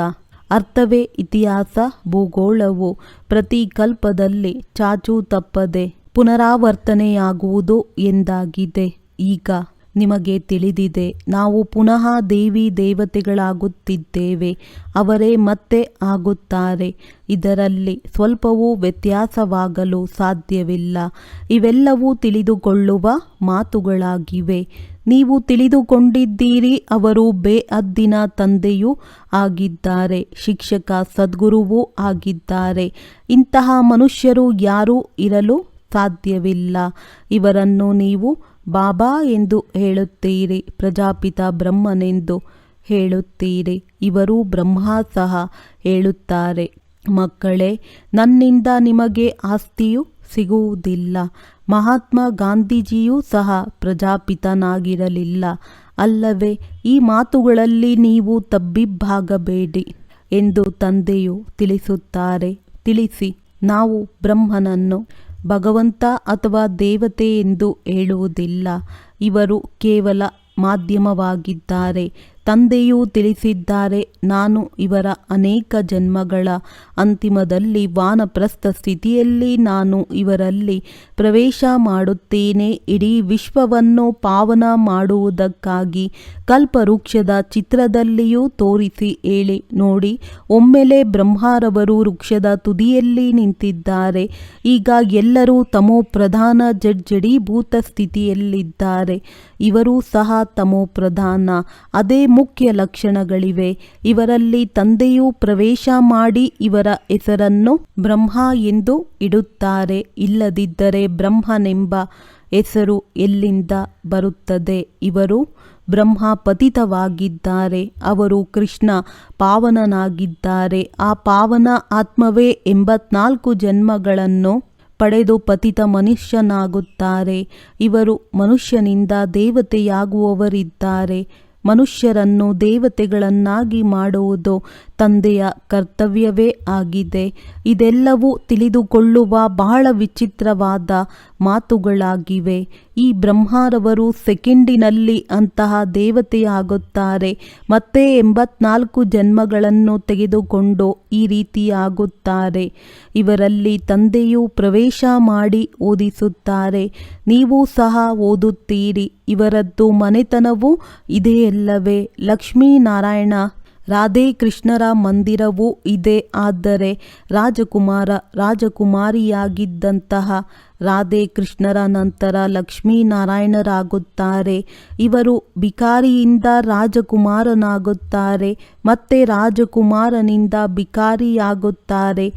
ಅರ್ಥವೇ ಇತಿಹಾಸ ಭೂಗೋಳವು ಪ್ರತಿ ಕಲ್ಪದಲ್ಲಿ ಚಾಚೂ ತಪ್ಪದೆ ಪುನರಾವರ್ತನೆಯಾಗುವುದು ಎಂದಾಗಿದೆ. ಈಗ ನಿಮಗೆ ತಿಳಿದಿದೆ, ನಾವು ಪುನಃ ದೇವಿ ದೇವತೆಗಳಾಗುತ್ತಿದ್ದೇವೆ, ಅವರೇ ಮತ್ತೆ ಆಗುತ್ತಾರೆ. ಇದರಲ್ಲಿ ಸ್ವಲ್ಪವೂ ವ್ಯತ್ಯಾಸವಾಗಲು ಸಾಧ್ಯವಿಲ್ಲ. ಇವೆಲ್ಲವೂ ತಿಳಿದುಕೊಳ್ಳುವ ಮಾತುಗಳಾಗಿವೆ. ನೀವು ತಿಳಿದುಕೊಂಡಿದ್ದೀರಿ, ಅವರು ಬೇಅದ್ದಿನ ತಂದೆಯೂ ಆಗಿದ್ದಾರೆ, ಶಿಕ್ಷಕ ಸದ್ಗುರುವೂ ಆಗಿದ್ದಾರೆ. ಇಂತಹ ಮನುಷ್ಯರು ಯಾರೂ ಇರಲು ಸಾಧ್ಯವಿಲ್ಲ. ಇವರನ್ನು ನೀವು ಬಾಬಾ ಎಂದು ಹೇಳುತ್ತೀರಿ, ಪ್ರಜಾಪಿತ ಬ್ರಹ್ಮನೆಂದು ಹೇಳುತ್ತೀರಿ. ಇವರು ಬ್ರಹ್ಮ ಸಹ ಹೇಳುತ್ತಾರೆ, ಮಕ್ಕಳೇ, ನನ್ನಿಂದ ನಿಮಗೆ ಆಸ್ತಿಯು ಸಿಗುವುದಿಲ್ಲ. ಮಹಾತ್ಮ ಗಾಂಧೀಜಿಯೂ ಸಹ ಪ್ರಜಾಪಿತನಾಗಿರಲಿಲ್ಲ ಅಲ್ಲವೇ? ಈ ಮಾತುಗಳಲ್ಲಿ ನೀವು ತಬ್ಬಿಬ್ಬಾಗಬೇಡಿ ಎಂದು ತಂದೆಯು ತಿಳಿಸುತ್ತಾರೆ. ತಿಳಿಸಿ, ನಾವು ಬ್ರಹ್ಮನನ್ನು ಭಗವಂತ ಅಥವಾ ದೇವತೆ ಎಂದು ಹೇಳುವುದಿಲ್ಲ. ಇವರು ಕೇವಲ ಮಾಧ್ಯಮವಾಗಿದ್ದಾರೆ. ತಂದೆಯೂ ತಿಳಿಸಿದ್ದಾರೆ, ನಾನು ಇವರ ಅನೇಕ ಜನ್ಮಗಳ ಅಂತಿಮದಲ್ಲಿ ವಾನಪ್ರಸ್ಥ ಸ್ಥಿತಿಯಲ್ಲಿ ನಾನು ಇವರಲ್ಲಿ ಪ್ರವೇಶ ಮಾಡುತ್ತೇನೆ. ಇಡೀ ವಿಶ್ವವನ್ನು ಪಾವನ ಮಾಡುವುದಕ್ಕಾಗಿ ಕಲ್ಪವೃಕ್ಷದ ಚಿತ್ರದಲ್ಲಿಯೂ ತೋರಿಸಿ ಹೇಳಿ ನೋಡಿ. ಒಮ್ಮೆಲೆ ಬ್ರಹ್ಮರವರು ವೃಕ್ಷದ ತುದಿಯಲ್ಲಿ ನಿಂತಿದ್ದಾರೆ. ಈಗ ಎಲ್ಲರೂ ತಮೋ ಪ್ರಧಾನ ಜಡ್ಜಡೀಭೂತ ಸ್ಥಿತಿಯಲ್ಲಿದ್ದಾರೆ. ಇವರೂ ಸಹ ತಮೋ ಪ್ರಧಾನ. ಅದೇ ಮುಖ್ಯ ಲಕ್ಷಣಗಳಿವೆ. ಇವರಲ್ಲಿ ತಂದೆಯು ಪ್ರವೇಶ ಮಾಡಿ ಇವರ ಹೆಸರನ್ನು ಬ್ರಹ್ಮ ಎಂದು ಇಡುತ್ತಾರೆ. ಇಲ್ಲದಿದ್ದರೆ ಬ್ರಹ್ಮನೆಂಬ ಹೆಸರು ಎಲ್ಲಿಂದ ಬರುತ್ತದೆ? ಇವರು ಬ್ರಹ್ಮ ಪತಿತವಾಗಿದ್ದಾರೆ, ಅವರು ಕೃಷ್ಣ ಪಾವನನಾಗಿದ್ದಾರೆ. ಆ ಪಾವನ ಆತ್ಮವೇ 84 ಜನ್ಮಗಳನ್ನು ಪಡೆದು ಪತಿತ ಮನುಷ್ಯನಾಗುತ್ತಾರೆ. ಇವರು ಮನುಷ್ಯನಿಂದ ದೇವತೆಯಾಗುವವರಿದ್ದಾರೆ. ಮನುಷ್ಯರನ್ನು ದೇವತೆಗಳನ್ನಾಗಿ ಮಾಡುವುದು ತಂದೆಯ ಕರ್ತವ್ಯವೇ ಆಗಿದೆ. ಇದೆಲ್ಲವೂ ತಿಳಿದುಕೊಳ್ಳುವ ಬಹಳ ವಿಚಿತ್ರವಾದ ಮಾತುಗಳಾಗಿವೆ. ಈ ಬ್ರಹ್ಮರವರು ಸೆಕೆಂಡಿನಲ್ಲಿ ಅಂತಹ ದೇವತೆಯಾಗುತ್ತಾರೆ. ಮತ್ತೆ 84 ಜನ್ಮಗಳನ್ನು ತೆಗೆದುಕೊಂಡು ಈ ರೀತಿಯಾಗುತ್ತಾರೆ. ಇವರಲ್ಲಿ ತಂದೆಯು ಪ್ರವೇಶ ಮಾಡಿ ಓದಿಸುತ್ತಾರೆ. ನೀವು ಸಹ ಓದುತ್ತೀರಿ. ಇವರದ್ದು ಮನೆತನವೂ ಇದೆಯಲ್ಲವೇ? ಲಕ್ಷ್ಮೀನಾರಾಯಣ ರಾಧೆ ಕೃಷ್ಣರ ಮಂದಿರವೂ ಇದೆ. ಆದರೆ ರಾಜಕುಮಾರ ರಾಜಕುಮಾರಿಯಾಗಿದ್ದಂತಹ ರಾಧೆ ಕೃಷ್ಣರ ನಂತರ ಲಕ್ಷ್ಮೀನಾರಾಯಣರಾಗುತ್ತಾರೆ. ಇವರು ಭಿಕಾರಿಯಿಂದ ರಾಜಕುಮಾರನಾಗುತ್ತಾರೆ, ಮತ್ತೆ ರಾಜಕುಮಾರನಿಂದ ಭಿಕಾರಿಯಾಗುತ್ತಾರೆ.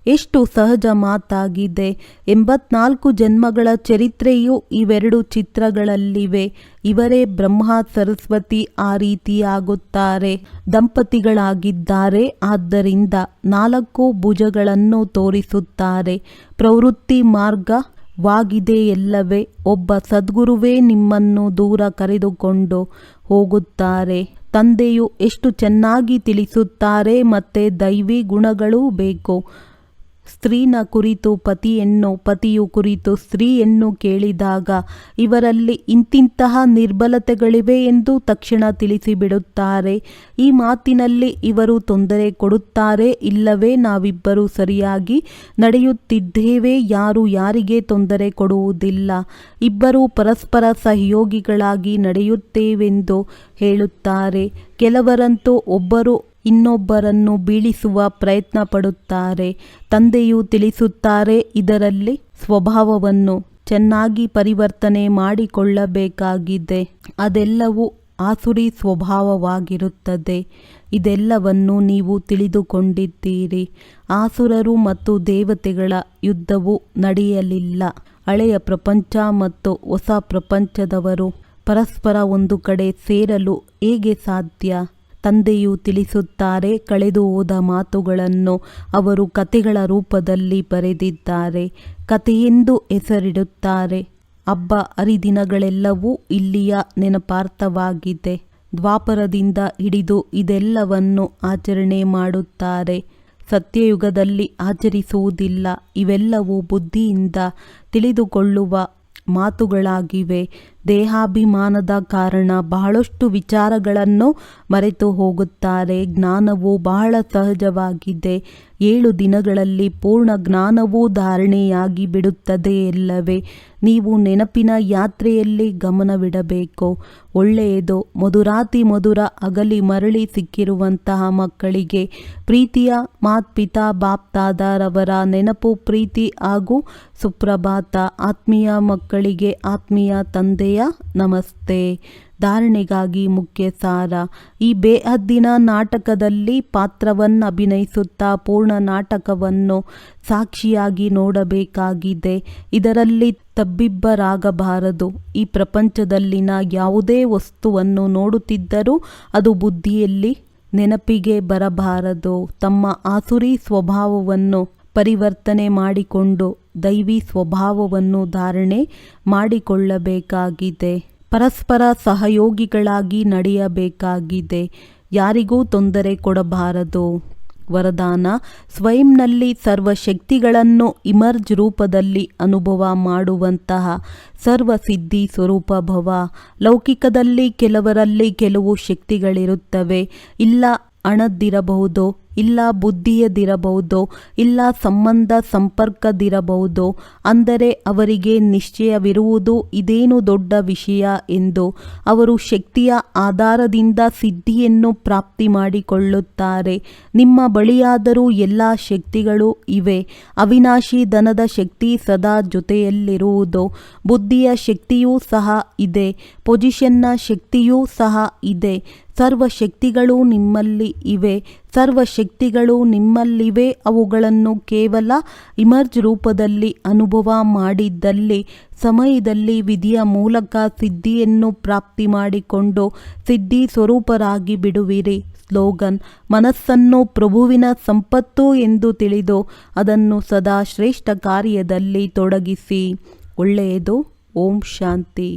ಎಷ್ಟು ಸಹಜ ಮಾತಾಗಿದೆ. 84 ಜನ್ಮಗಳ ಚರಿತ್ರೆಯು ಇವೆರಡು ಚಿತ್ರಗಳಲ್ಲಿವೆ. ಇವರೇ ಬ್ರಹ್ಮ ಸರಸ್ವತಿ ಆ ರೀತಿಯಾಗುತ್ತಾರೆ. ದಂಪತಿಗಳಾಗಿದ್ದಾರೆ. ಆದ್ದರಿಂದ 4 ಭುಜಗಳನ್ನು ತೋರಿಸುತ್ತಾರೆ. ಪ್ರವೃತ್ತಿ ಮಾರ್ಗವಾಗಿದೆಯಲ್ಲವೇ? ಒಬ್ಬ ಸದ್ಗುರುವೇ ನಿಮ್ಮನ್ನು ದೂರ ಕರೆದುಕೊಂಡು ಹೋಗುತ್ತಾರೆ. ತಂದೆಯು ಎಷ್ಟು ಚೆನ್ನಾಗಿ ತಿಳಿಸುತ್ತಾರೆ. ಮತ್ತೆ ದೈವಿ ಗುಣಗಳೂ ಬೇಕು. ಸ್ತ್ರೀನ ಕುರಿತು ಪತಿಯನ್ನು, ಪತಿಯು ಕುರಿತು ಸ್ತ್ರೀಯನ್ನು ಕೇಳಿದಾಗ ಇವರಲ್ಲಿ ಇಂತಿಂತಹ ನಿರ್ಬಲತೆಗಳಿವೆ ಎಂದು ತಕ್ಷಣ ತಿಳಿಸಿಬಿಡುತ್ತಾರೆ. ಈ ಮಾತಿನಲ್ಲಿ ಇವರು ತೊಂದರೆ ಕೊಡುತ್ತಾರೆ ಇಲ್ಲವೇ? ನಾವಿಬ್ಬರು ಸರಿಯಾಗಿ ನಡೆಯುತ್ತಿದ್ದೇವೆ, ಯಾರು ಯಾರಿಗೆ ತೊಂದರೆ ಕೊಡುವುದಿಲ್ಲ, ಇಬ್ಬರು ಪರಸ್ಪರ ಸಹಯೋಗಿಗಳಾಗಿ ನಡೆಯುತ್ತೇವೆಂದು ಹೇಳುತ್ತಾರೆ. ಕೆಲವರಂತೂ ಒಬ್ಬರು ಇನ್ನೊಬ್ಬರನ್ನು ಬೀಳಿಸುವ ಪ್ರಯತ್ನ ಪಡುತ್ತಾರೆ. ತಂದೆಯು ತಿಳಿಸುತ್ತಾರೆ, ಇದರಲ್ಲಿ ಸ್ವಭಾವವನ್ನು ಚೆನ್ನಾಗಿ ಪರಿವರ್ತನೆ ಮಾಡಿಕೊಳ್ಳಬೇಕಾಗಿದೆ. ಅದೆಲ್ಲವೂ ಆಸುರಿ ಸ್ವಭಾವವಾಗಿರುತ್ತದೆ. ಇದೆಲ್ಲವನ್ನು ನೀವು ತಿಳಿದುಕೊಂಡಿದ್ದೀರಿ. ಆಸುರರು ಮತ್ತು ದೇವತೆಗಳ ಯುದ್ಧವು ನಡೆಯಲಿಲ್ಲ. ಹಳೆಯ ಪ್ರಪಂಚ ಮತ್ತು ಹೊಸ ಪ್ರಪಂಚದವರು ಪರಸ್ಪರ ಒಂದು ಕಡೆ ಸೇರಲು ಹೇಗೆ ಸಾಧ್ಯ? ತಂದೆಯು ತಿಳಿಸುತ್ತಾರೆ, ಕಳೆದು ಹೋದ ಮಾತುಗಳನ್ನು ಅವರು ಕಥೆಗಳ ರೂಪದಲ್ಲಿ ಬರೆದಿದ್ದಾರೆ. ಕಥೆಯೆಂದು ಹೆಸರಿಡುತ್ತಾರೆ. ಹಬ್ಬ ಹರಿದಿನಗಳೆಲ್ಲವೂ ಇಲ್ಲಿಯ ನೆನಪಾರ್ಥವಾಗಿದೆ. ದ್ವಾಪರದಿಂದ ಹಿಡಿದು ಇದೆಲ್ಲವನ್ನು ಆಚರಣೆ ಮಾಡುತ್ತಾರೆ. ಸತ್ಯಯುಗದಲ್ಲಿ ಆಚರಿಸುವುದಿಲ್ಲ. ಇವೆಲ್ಲವೂ ಬುದ್ಧಿಯಿಂದ ತಿಳಿದುಕೊಳ್ಳುವ ಮಾತುಗಳಾಗಿವೆ. ದೇಹಾಭಿಮಾನದ ಕಾರಣ ಬಹಳಷ್ಟು ವಿಚಾರಗಳನ್ನು ಮರೆತು ಹೋಗುತ್ತಾರೆ. ಜ್ಞಾನವು ಬಹಳ ಸಹಜವಾಗಿದೆ. 7 ದಿನಗಳಲ್ಲಿ ಪೂರ್ಣ ಜ್ಞಾನವೂ ಧಾರಣೆಯಾಗಿ ಬಿಡುತ್ತದೆ ಎಲ್ಲವೇ. ನೀವು ನೆನಪಿನ ಯಾತ್ರೆಯಲ್ಲಿ ಗಮನವಿಡಬೇಕು. ಒಳ್ಳೆಯದು. ಮಧುರಾತಿ ಮಧುರ ಅಗಲಿ ಮರಳಿ ಸಿಕ್ಕಿರುವಂತಹ ಮಕ್ಕಳಿಗೆ ಪ್ರೀತಿಯ ಮಾತ್ಪಿತಾ ಬಾಪ್ತಾದರವರ ನೆನಪು, ಪ್ರೀತಿ ಹಾಗೂ ಸುಪ್ರಭಾತ. ಆತ್ಮೀಯ ಮಕ್ಕಳಿಗೆ ಆತ್ಮೀಯ ತಂದೆಯ ನಮಸ್ತೆ. ಧಾರಣೆಗಾಗಿ ಮುಖ್ಯ ಸಾರ. ಈ ಬೇಹದ್ದಿನ ನಾಟಕದಲ್ಲಿ ಪಾತ್ರವನ್ನು ಅಭಿನಯಿಸುತ್ತಾ ಪೂರ್ಣ ನಾಟಕವನ್ನು ಸಾಕ್ಷಿಯಾಗಿ ನೋಡಬೇಕಾಗಿದೆ. ಇದರಲ್ಲಿ ತಬ್ಬಿಬ್ಬರಾಗಬಾರದು. ಈ ಪ್ರಪಂಚದಲ್ಲಿನ ಯಾವುದೇ ವಸ್ತುವನ್ನು ನೋಡುತ್ತಿದ್ದರೂ ಅದು ಬುದ್ಧಿಯಲ್ಲಿ ನೆನಪಿಗೆ ಬರಬಾರದು. ತಮ್ಮ ಆಸುರಿ ಸ್ವಭಾವವನ್ನು ಪರಿವರ್ತನೆ ಮಾಡಿಕೊಂಡು ದೈವಿ ಸ್ವಭಾವವನ್ನು ಧಾರಣೆ ಮಾಡಿಕೊಳ್ಳಬೇಕಾಗಿದೆ. ಪರಸ್ಪರ ಸಹಯೋಗಿಗಳಾಗಿ ನಡೆಯಬೇಕಾಗಿದೆ. ಯಾರಿಗೂ ತೊಂದರೆ ಕೊಡಬಾರದು. ವರದಾನ: ಸ್ವಯಂನಲ್ಲಿ ಸರ್ವಶಕ್ತಿಗಳನ್ನು ಇಮರ್ಜ್ ರೂಪದಲ್ಲಿ ಅನುಭವ ಮಾಡುವಂತಹ ಸರ್ವಸಿದ್ಧಿ ಸ್ವರೂಪ ಭವ. ಲೌಕಿಕದಲ್ಲಿ ಕೆಲವರಲ್ಲಿ ಕೆಲವು ಶಕ್ತಿಗಳಿರುತ್ತವೆ. ಇಲ್ಲ ಹಣದ್ದಿರಬಹುದು, ಇಲ್ಲ ಬುದ್ಧಿಯದಿರಬಹುದು, ಇಲ್ಲ ಸಂಬಂಧ ಸಂಪರ್ಕದಿರಬಹುದು. ಅಂದರೆ ಅವರಿಗೆ ನಿಶ್ಚಯವಿರುವುದು ಇದೇನು ದೊಡ್ಡ ವಿಷಯ ಎಂದು. ಅವರು ಶಕ್ತಿಯ ಆಧಾರದಿಂದ ಸಿದ್ಧಿಯನ್ನು ಪ್ರಾಪ್ತಿ ಮಾಡಿಕೊಳ್ಳುತ್ತಾರೆ. ನಿಮ್ಮ ಬಳಿಯಾದರೂ ಎಲ್ಲ ಶಕ್ತಿಗಳು ಇವೆ. ಅವಿನಾಶಿ ಧನದ ಶಕ್ತಿ ಸದಾ ಜೊತೆಯಲ್ಲಿರುವುದು. ಬುದ್ಧಿಯ ಶಕ್ತಿಯೂ ಸಹ ಇದೆ. ಪೊಸಿಷನ್ನ ಶಕ್ತಿಯೂ ಸಹ ಇದೆ. ಸರ್ವಶಕ್ತಿಗಳು ನಿಮ್ಮಲ್ಲಿ ಇವೆ. ಸರ್ವಶಕ್ತಿಗಳು ನಿಮ್ಮಲ್ಲಿವೆ. ಅವುಗಳನ್ನು ಕೇವಲ ಇಮರ್ಜ್ ರೂಪದಲ್ಲಿ ಅನುಭವ ಮಾಡಿದ್ದಲ್ಲಿ ಸಮಯದಲ್ಲಿ ವಿಧಿಯ ಮೂಲಕ ಸಿದ್ಧಿಯನ್ನು ಪ್ರಾಪ್ತಿ ಮಾಡಿಕೊಂಡು ಸಿದ್ಧಿ ಸ್ವರೂಪರಾಗಿ ಬಿಡುವಿರಿ. ಸ್ಲೋಗನ್: ಮನಸ್ಸನ್ನು ಪ್ರಭುವಿನ ಸಂಪತ್ತು ಎಂದು ತಿಳಿದು ಅದನ್ನು ಸದಾ ಶ್ರೇಷ್ಠ ಕಾರ್ಯದಲ್ಲಿ ತೊಡಗಿಸಿ. ಒಳ್ಳೆಯದು. ಓಂ ಶಾಂತಿ.